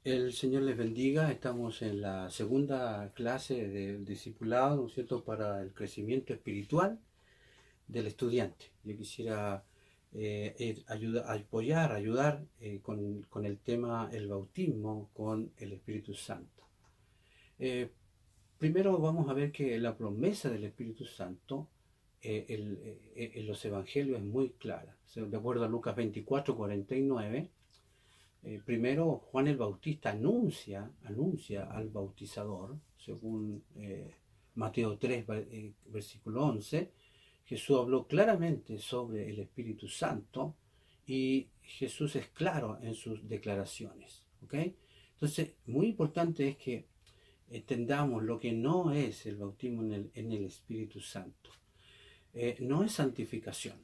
El Señor les bendiga. Estamos en la segunda clase del discipulado, ¿no es cierto?, para el crecimiento espiritual del estudiante. Yo quisiera ayudar con el tema el bautismo con el Espíritu Santo. Eh, Primero vamos a ver que la promesa del Espíritu Santo en los evangelios es muy clara. De acuerdo a Lucas 24:49. Primero Juan el Bautista anuncia al bautizador, según Mateo 3, versículo 11. Jesús habló claramente sobre el Espíritu Santo y Jesús es claro en sus declaraciones. ¿Ok? Entonces, muy importante es que entendamos lo que no es el bautismo en el Espíritu Santo. No es santificación.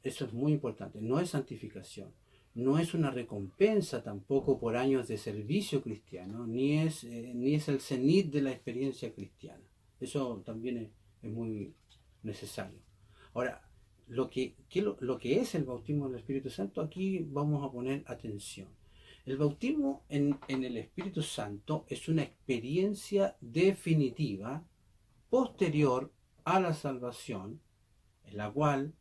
Eso es muy importante. No es santificación. No es una recompensa tampoco por años de servicio cristiano, ni es el cenit de la experiencia cristiana. Eso también es muy necesario. Ahora, lo que es el bautismo del Espíritu Santo, aquí vamos a poner atención. El bautismo en el Espíritu Santo es una experiencia definitiva posterior a la salvación, en la cual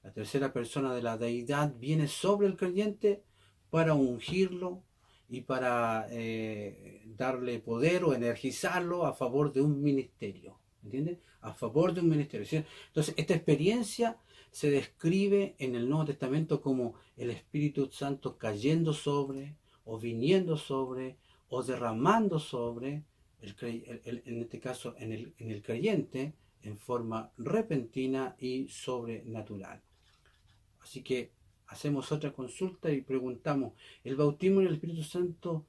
la tercera persona de la deidad viene sobre el creyente para ungirlo y para darle poder o energizarlo a favor de un ministerio. ¿Entiendes? A favor de un ministerio. ¿Sí? Entonces, esta experiencia se describe en el Nuevo Testamento como el Espíritu Santo cayendo sobre, o viniendo sobre, o derramando sobre, en este caso en el creyente, en forma repentina y sobrenatural. Así que hacemos otra consulta y preguntamos, ¿el bautismo en el Espíritu Santo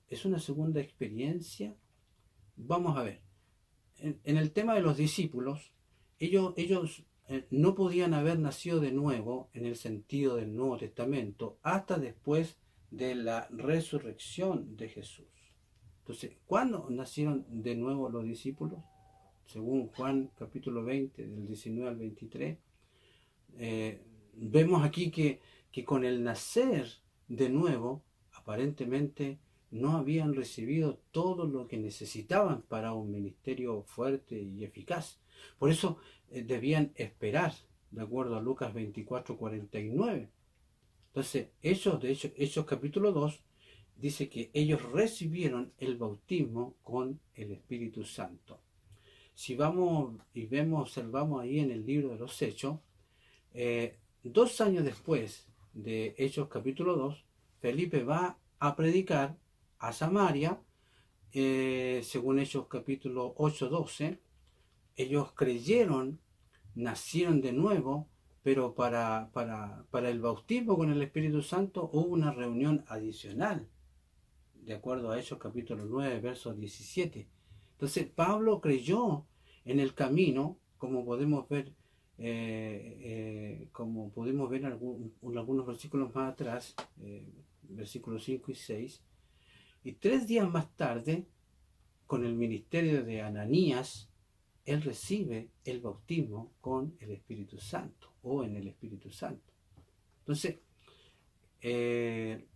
es una segunda experiencia? Vamos a ver, en el tema de los discípulos, ellos no podían haber nacido de nuevo en el sentido del Nuevo Testamento hasta después de la resurrección de Jesús. Entonces, ¿cuándo nacieron de nuevo los discípulos? Según Juan capítulo 20, del 19 al 23, vemos aquí que con el nacer de nuevo, aparentemente no habían recibido todo lo que necesitaban para un ministerio fuerte y eficaz. Por eso debían esperar, de acuerdo a Lucas 24:49. Entonces, Hechos capítulo 2 dice que ellos recibieron el bautismo con el Espíritu Santo. Si vamos y observamos ahí en el libro de los Hechos, 2 años después de Hechos capítulo 2, Felipe va a predicar a Samaria, según Hechos capítulo 8:12. Ellos creyeron, nacieron de nuevo, pero para el bautismo con el Espíritu Santo hubo una reunión adicional, de acuerdo a Hechos capítulo 9, verso 17. Entonces Pablo creyó en el camino, como pudimos ver en algunos versículos más atrás, versículos 5 y 6, y 3 días más tarde, con el ministerio de Ananías, él recibe el bautismo con el Espíritu Santo, o en el Espíritu Santo. Entonces, de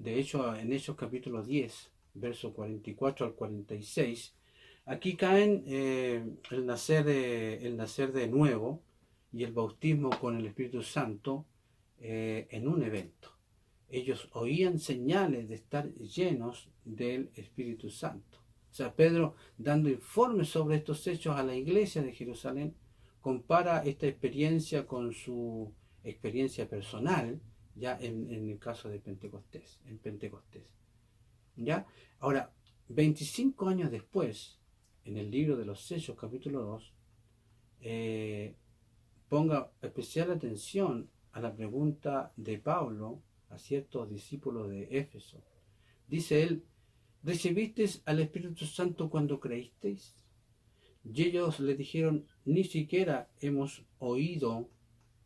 hecho, en Hechos capítulo 10, verso 44 al 46, aquí caen el nacer de nuevo y el bautismo con el Espíritu Santo en un evento. Ellos oían señales de estar llenos del Espíritu Santo. O sea, Pedro, dando informes sobre estos hechos a la iglesia de Jerusalén, compara esta experiencia con su experiencia personal, ya en el caso de Pentecostés, en Pentecostés. ¿Ya? Ahora, 25 años después, en el libro de los Sellos, capítulo 2, ponga especial atención a la pregunta de Pablo a ciertos discípulos de Éfeso. Dice él, ¿recibisteis al Espíritu Santo cuando creísteis? Y ellos le dijeron, ni siquiera hemos oído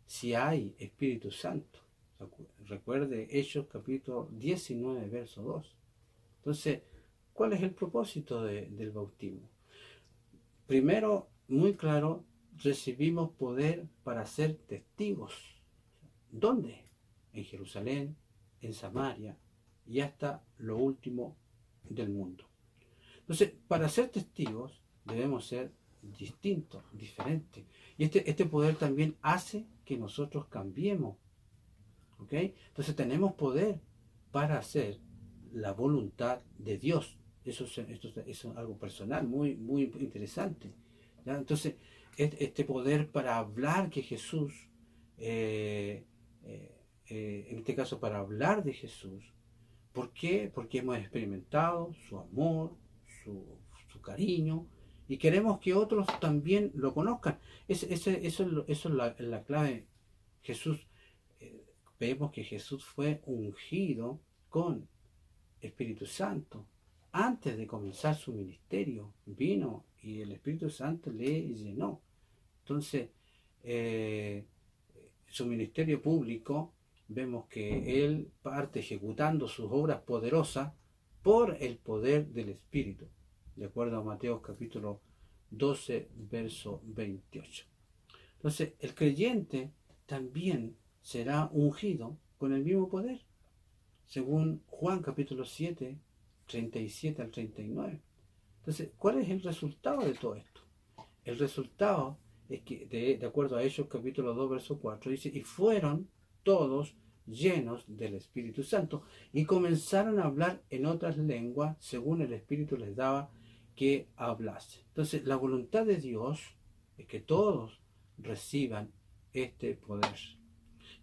si hay Espíritu Santo. Recuerde Hechos capítulo 19, verso 2. Entonces, ¿cuál es el propósito del bautismo? Primero, muy claro, recibimos poder para ser testigos. ¿Dónde? En Jerusalén, en Samaria y hasta lo último del mundo. Entonces, para ser testigos debemos ser distintos, diferentes. Y este poder también hace que nosotros cambiemos. ¿Ok? Entonces tenemos poder para hacer la voluntad de Dios. Esto es algo personal, muy, muy interesante. ¿Ya? Entonces, este poder para hablar que Jesús, eh, en este caso para hablar de Jesús, ¿por qué? Porque hemos experimentado su amor, su, su cariño, y queremos que otros también lo conozcan. Eso es la clave. Jesús, eh, vemos que Jesús fue ungido con Espíritu Santo. Antes de comenzar su ministerio, vino y el Espíritu Santo le llenó. Entonces, eh, su ministerio público, vemos que él parte ejecutando sus obras poderosas por el poder del Espíritu, de acuerdo a Mateo capítulo 12, verso 28. Entonces, el creyente también será ungido con el mismo poder, según Juan capítulo 7, 37 al 39. Entonces, ¿cuál es el resultado de todo esto? El resultado es que, de acuerdo a Hechos capítulo 2, verso 4, dice, y fueron todos llenos del Espíritu Santo y comenzaron a hablar en otras lenguas según el Espíritu les daba que hablase. Entonces, la voluntad de Dios es que todos reciban este poder.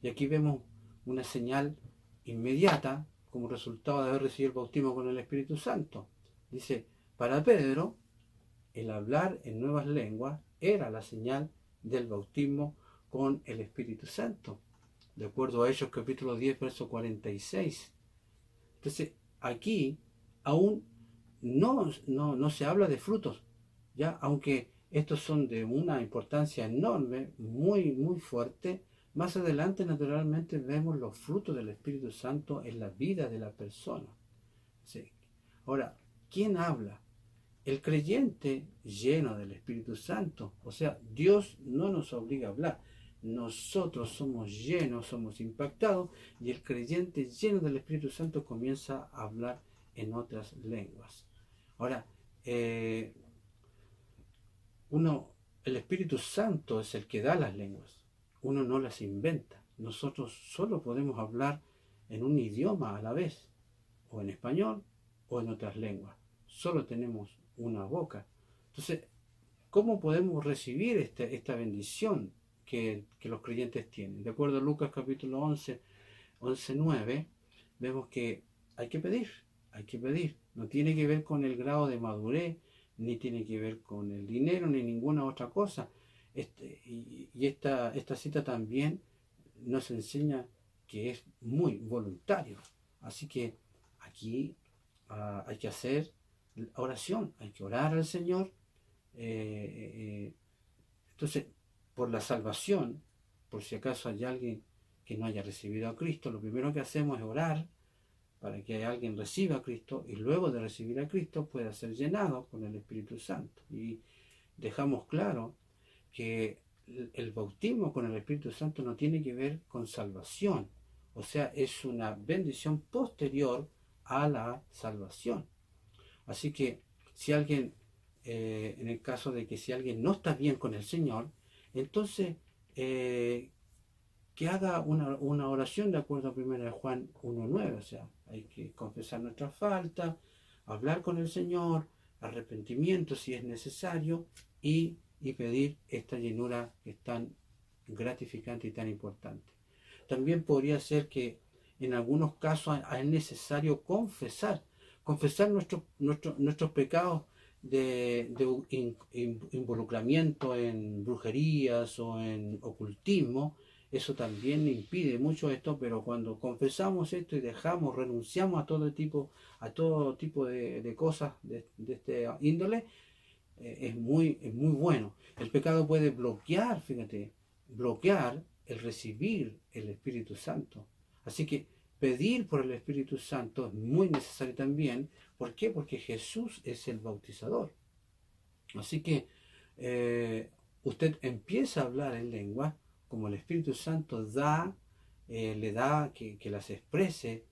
Y aquí vemos una señal inmediata como resultado de haber recibido el bautismo con el Espíritu Santo. Dice, para Pedro, el hablar en nuevas lenguas era la señal del bautismo con el Espíritu Santo, de acuerdo a Hechos capítulo 10, verso 46. Entonces, aquí aún no se habla de frutos, ya, aunque estos son de una importancia enorme, muy, muy fuerte. Más adelante, naturalmente, vemos los frutos del Espíritu Santo en la vida de la persona. Sí. Ahora, ¿quién habla? El creyente lleno del Espíritu Santo. O sea, Dios no nos obliga a hablar. Nosotros somos llenos, somos impactados, y el creyente lleno del Espíritu Santo comienza a hablar en otras lenguas. Ahora, el Espíritu Santo es el que da las lenguas. Uno no las inventa. Nosotros solo podemos hablar en un idioma a la vez, o en español o en otras lenguas. Solo tenemos una boca. Entonces, ¿cómo podemos recibir esta bendición que los creyentes tienen? De acuerdo a Lucas capítulo 11, 9, vemos que hay que pedir, hay que pedir. No tiene que ver con el grado de madurez, ni tiene que ver con el dinero, ni ninguna otra cosa. Esta cita también nos enseña que es muy voluntario. Así que aquí hay que hacer oración, hay que orar al Señor. Entonces, por la salvación, por si acaso hay alguien que no haya recibido a Cristo, lo primero que hacemos es orar para que alguien reciba a Cristo y luego de recibir a Cristo pueda ser llenado con el Espíritu Santo. Y dejamos claro que el bautismo con el Espíritu Santo no tiene que ver con salvación, o sea, es una bendición posterior a la salvación. Así que si alguien, en el caso de que si alguien no está bien con el Señor, entonces que haga una oración de acuerdo a 1 Juan 1.9, o sea, hay que confesar nuestras faltas, hablar con el Señor, arrepentimiento si es necesario y pedir esta llenura que es tan gratificante y tan importante. También podría ser que en algunos casos es necesario confesar nuestros pecados de involucramiento en brujerías o en ocultismo. Eso también impide mucho esto, pero cuando confesamos esto y renunciamos a todo tipo de cosas de este índole, es muy bueno. El pecado puede bloquear el recibir el Espíritu Santo. Así que pedir por el Espíritu Santo es muy necesario también. ¿Por qué? Porque Jesús es el bautizador. Así que usted empieza a hablar en lengua como el Espíritu Santo le da que las exprese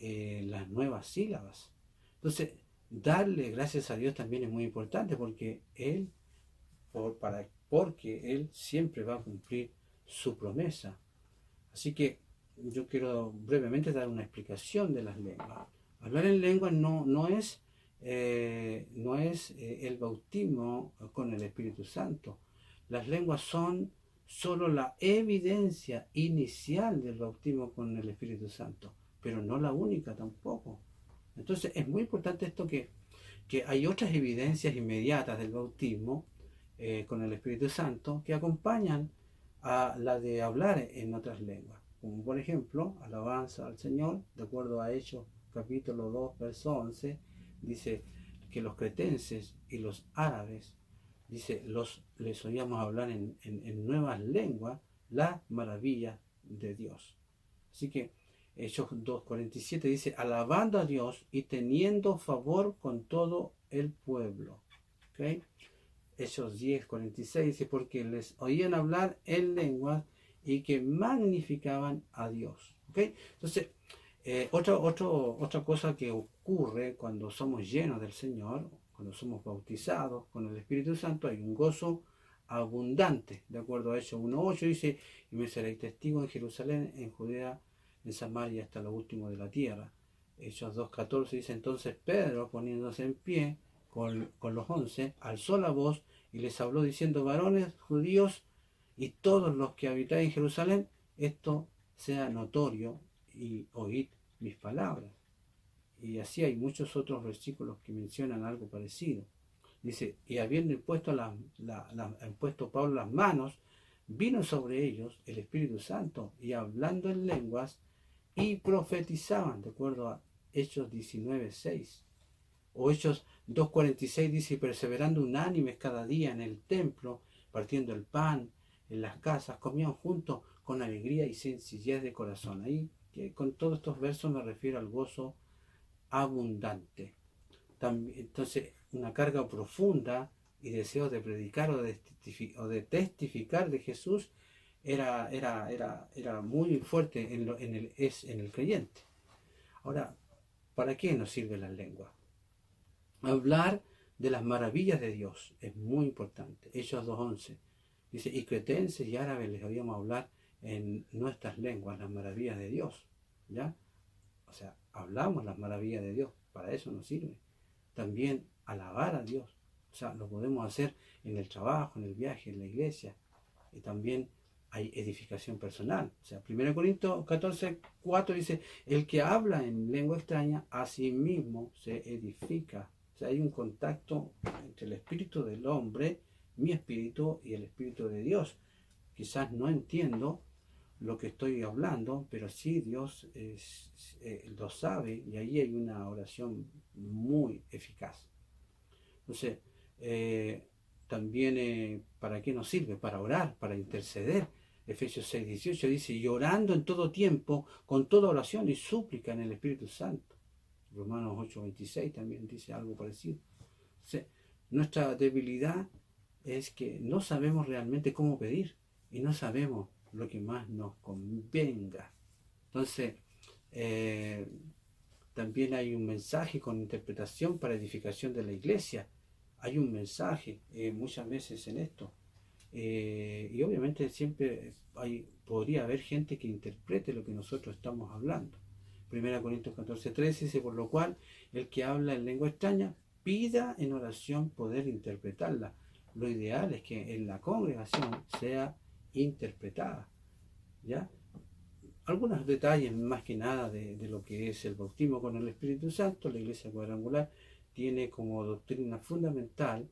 las nuevas sílabas. Entonces, darle gracias a Dios también es muy importante porque porque Él siempre va a cumplir su promesa. Así que yo quiero brevemente dar una explicación de las lenguas. Hablar en lenguas no es el bautismo con el Espíritu Santo. Las lenguas son solo la evidencia inicial del bautismo con el Espíritu Santo, pero no la única tampoco. Entonces es muy importante esto que hay otras evidencias inmediatas del bautismo con el Espíritu Santo que acompañan a la de hablar en otras lenguas, como por ejemplo alabanza al Señor, de acuerdo a Hechos capítulo 2, verso 11, dice que los cretenses y los árabes, dice, les oíamos hablar en nuevas lenguas las maravillas de Dios. Así que Hechos 2:47 dice, alabando a Dios y teniendo favor con todo el pueblo. ¿Okay? Hechos 10:46 dice, porque les oían hablar en lenguas y que magnificaban a Dios. ¿Okay? Entonces, otra cosa que ocurre cuando somos llenos del Señor, cuando somos bautizados con el Espíritu Santo, hay un gozo abundante. De acuerdo a Hechos 1:8 dice, y me seréis testigo en Jerusalén, en Judea, en Samaria, hasta lo último de la tierra. Hechos 2:14 dice, entonces Pedro, poniéndose en pie con los 11, alzó la voz y les habló diciendo, varones judíos y todos los que habitáis en Jerusalén, esto sea notorio y oíd mis palabras. Y así hay muchos otros versículos que mencionan algo parecido. Dice, y habiendo impuesto Pablo las manos, vino sobre ellos el Espíritu Santo, y hablando en lenguas, y profetizaban, de acuerdo a Hechos 19:6. O Hechos 2:46 dice, y perseverando unánimes cada día en el templo, partiendo el pan, en las casas, comían juntos con alegría y sencillez de corazón. Ahí, con todos estos versos me refiero al gozo abundante. También, entonces, una carga profunda y deseo de predicar o de testificar de Jesús era muy fuerte en el creyente. Ahora, ¿para qué nos sirve la lengua? Hablar de las maravillas de Dios es muy importante. Hechos 2:11 dice, y cretenses y árabes les oíamos hablar en nuestras lenguas las maravillas de Dios. ¿Ya? O sea, hablamos las maravillas de Dios, para eso nos sirve. También alabar a Dios, o sea, lo podemos hacer en el trabajo, en el viaje, en la iglesia. Y también hay edificación personal. O sea, 1 Corintios 14:4 dice, el que habla en lengua extraña, a sí mismo se edifica. O sea, hay un contacto entre el espíritu del hombre, mi espíritu y el espíritu de Dios. Quizás no entiendo lo que estoy hablando, pero sí Dios lo sabe, y ahí hay una oración muy eficaz. Entonces, también, ¿para qué nos sirve? Para orar, para interceder. Efesios 6:18 dice, y orando en todo tiempo, con toda oración y súplica en el Espíritu Santo. Romanos 8:26 también dice algo parecido. Entonces, nuestra debilidad es que no sabemos realmente cómo pedir y no sabemos lo que más nos convenga. Entonces, también hay un mensaje con interpretación para edificación de la iglesia. Hay un mensaje muchas veces en esto. Y obviamente siempre podría haber gente que interprete lo que nosotros estamos hablando. 1 Corintios 14:13 dice, por lo cual el que habla en lengua extraña pida en oración poder interpretarla. Lo ideal es que en la congregación sea interpretada. ¿Ya? Algunos detalles más que nada de lo que es el bautismo con el Espíritu Santo. La Iglesia Cuadrangular tiene como doctrina fundamental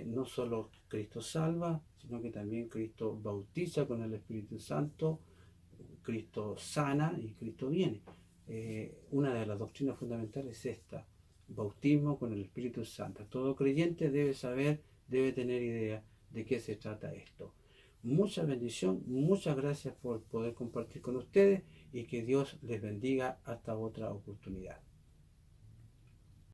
no solo Cristo salva, sino que también Cristo bautiza con el Espíritu Santo, Cristo sana y Cristo viene. Una de las doctrinas fundamentales es esta, bautismo con el Espíritu Santo. Todo creyente debe saber, debe tener idea de qué se trata esto. Mucha bendición, muchas gracias por poder compartir con ustedes y que Dios les bendiga hasta otra oportunidad.